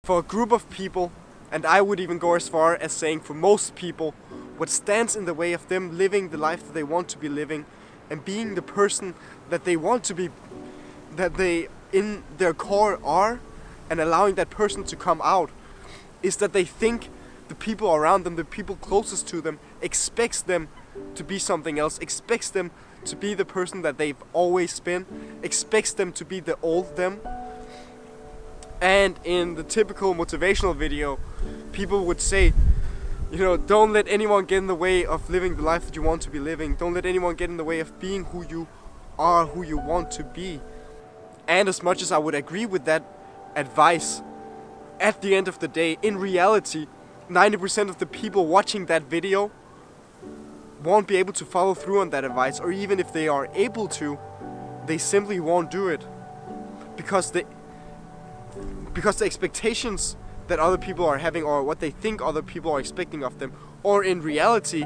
For a group of people, and I would even go as far as saying for most people, what stands in the way of them living the life that they want to be living and being the person that they want to be, that they in their core are, and allowing that person to come out, is that they think the people around them, the people closest to them, expects them to be something else, expects them to be the person that they've always been, expects them to be the old them. And in the typical motivational video, people would say, don't let anyone get in the way of living the life that you want to be living. Don't let anyone get in the way of being who you are, who you want to be. And as much as I would agree with that advice, at the end of the day, in reality, 90% of the people watching that video won't be able to follow through on that advice, or even if they are able to, they simply won't do it. Because the expectations that other people are having, or what they think other people are expecting of them, or in reality,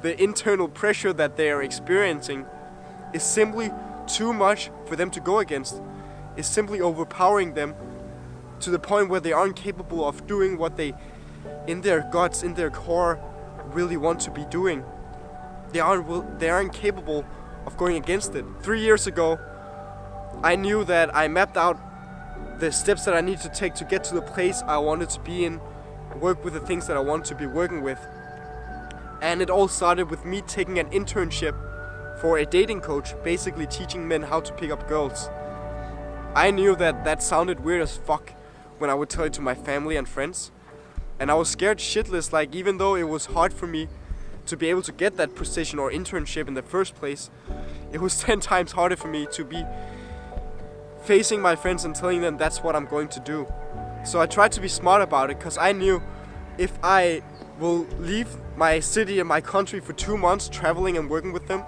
the internal pressure that they are experiencing is simply too much for them to go against, is simply overpowering them to the point where they aren't capable of doing what they, in their guts, in their core, really want to be doing. They aren't capable of going against it. 3 years ago, I knew that I mapped out the steps that I need to take to get to the place I wanted to be in, work with the things that I want to be working with. And it all started with me taking an internship for a dating coach, basically teaching men how to pick up girls. I knew that sounded weird as fuck when I would tell it to my family and friends. And I was scared shitless, like even though it was hard for me to be able to get that position or internship in the first place, it was 10 times harder for me to be facing my friends and telling them that's what I'm going to do. So I tried to be smart about it, because I knew if I will leave my city and my country for 2 months traveling and working with them,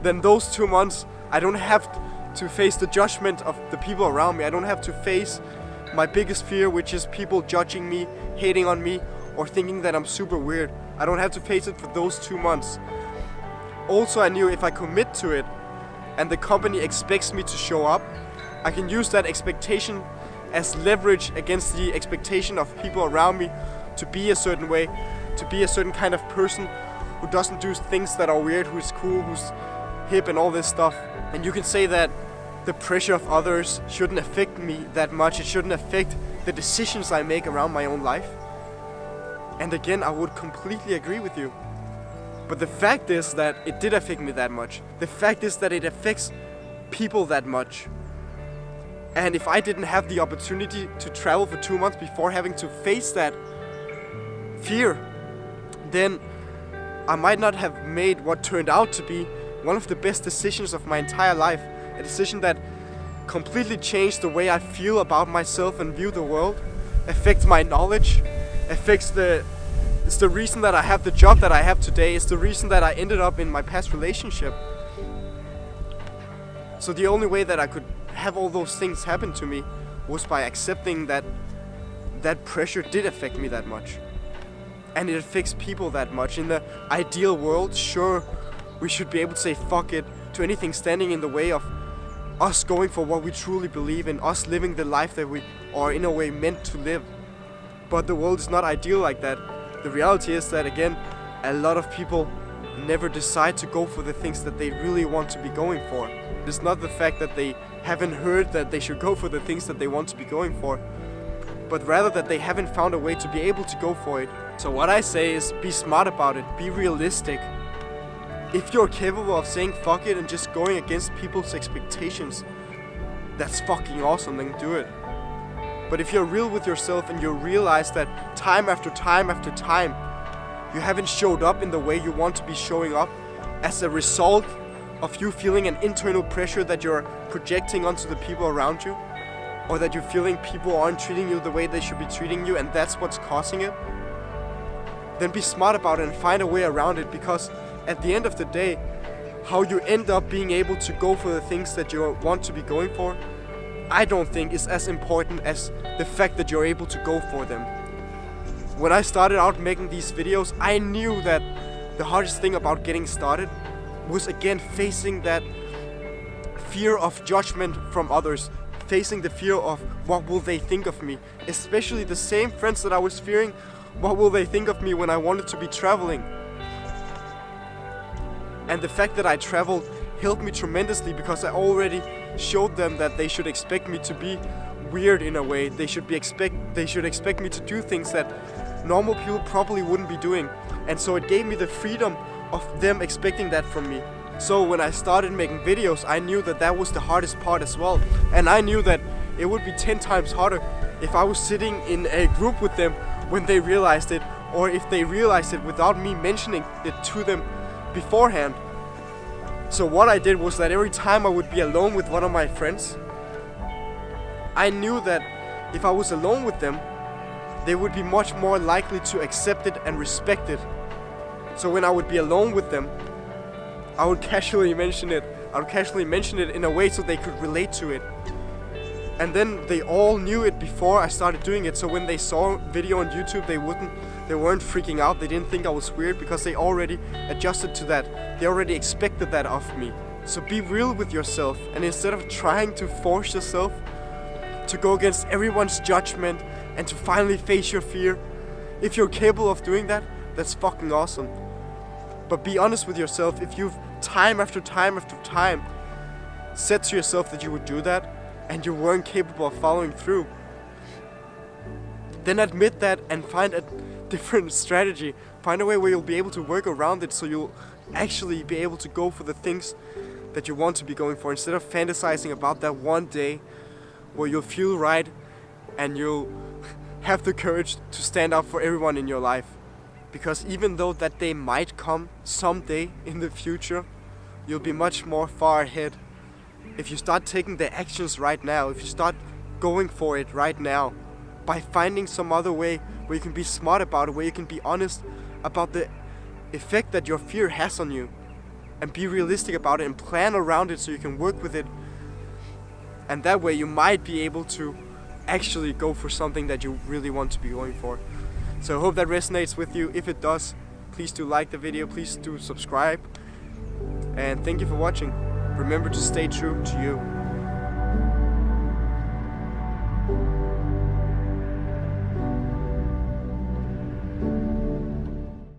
then those 2 months I don't have to face the judgment of the people around me. I don't have to face my biggest fear, which is people judging me, hating on me, or thinking that I'm super weird. I don't have to face it for those 2 months. Also, I knew if I commit to it and the company expects me to show up, I can use that expectation as leverage against the expectation of people around me to be a certain way, to be a certain kind of person who doesn't do things that are weird, who's cool, who's hip and all this stuff. And you can say that the pressure of others shouldn't affect me that much. It shouldn't affect the decisions I make around my own life. And again, I would completely agree with you. But the fact is that it did affect me that much. The fact is that it affects people that much. And if I didn't have the opportunity to travel for 2 months before having to face that fear, then I might not have made what turned out to be one of the best decisions of my entire life. A decision that completely changed the way I feel about myself and view the world, affects my knowledge, affects it's the reason that I have the job that I have today, it's the reason that I ended up in my past relationship. So the only way that I could have all those things happen to me was by accepting that pressure did affect me that much. And it affects people that much. In the ideal world, sure, we should be able to say fuck it to anything standing in the way of us going for what we truly believe in, us living the life that we are in a way meant to live. But the world is not ideal like that. The reality is that, again, a lot of people never decide to go for the things that they really want to be going for. It's not the fact that they haven't heard that they should go for the things that they want to be going for, but rather that they haven't found a way to be able to go for it. So what I say is, be smart about it, be realistic. If you're capable of saying fuck it and just going against people's expectations, that's fucking awesome, then do it. But if you're real with yourself and you realize that time after time after time, you haven't showed up in the way you want to be showing up as a result of you feeling an internal pressure that you're projecting onto the people around you, or that you're feeling people aren't treating you the way they should be treating you, and that's what's causing it, then be smart about it and find a way around it. Because at the end of the day, how you end up being able to go for the things that you want to be going for, I don't think is as important as the fact that you're able to go for them. When I started out making these videos, I knew that the hardest thing about getting started was again facing that fear of judgment from others, facing the fear of what will they think of me, especially the same friends that I was fearing what will they think of me when I wanted to be traveling. And the fact that I traveled helped me tremendously, because I already showed them that they should expect me to be weird in a way. They should expect me to do things that normal people probably wouldn't be doing. And so it gave me the freedom of them expecting that from me. So when I started making videos, I knew that that was the hardest part as well. And I knew that it would be 10 times harder if I was sitting in a group with them when they realized it, or if they realized it without me mentioning it to them beforehand. So what I did was that every time I would be alone with one of my friends, I knew that if I was alone with them, they would be much more likely to accept it and respect it. So when I would be alone with them, I would casually mention it. I would casually mention it in a way so they could relate to it. And then they all knew it before I started doing it. So when they saw a video on YouTube, they weren't freaking out. They didn't think I was weird, because they already adjusted to that. They already expected that of me. So be real with yourself, and instead of trying to force yourself to go against everyone's judgment and to finally face your fear, if you're capable of doing that, that's fucking awesome. But be honest with yourself. If you've time after time after time said to yourself that you would do that and you weren't capable of following through, then admit that and find a different strategy. Find a way where you'll be able to work around it, so you'll actually be able to go for the things that you want to be going for, instead of fantasizing about that one day where you'll feel right and you'll have the courage to stand up for everyone in your life. Because even though that day might come someday in the future, you'll be much more far ahead if you start taking the actions right now, if you start going for it right now, by finding some other way where you can be smart about it, where you can be honest about the effect that your fear has on you, and be realistic about it and plan around it so you can work with it. And that way you might be able to actually go for something that you really want to be going for. So I hope that resonates with you. If it does, please do like the video, please do subscribe, and thank you for watching. Remember to stay true to you.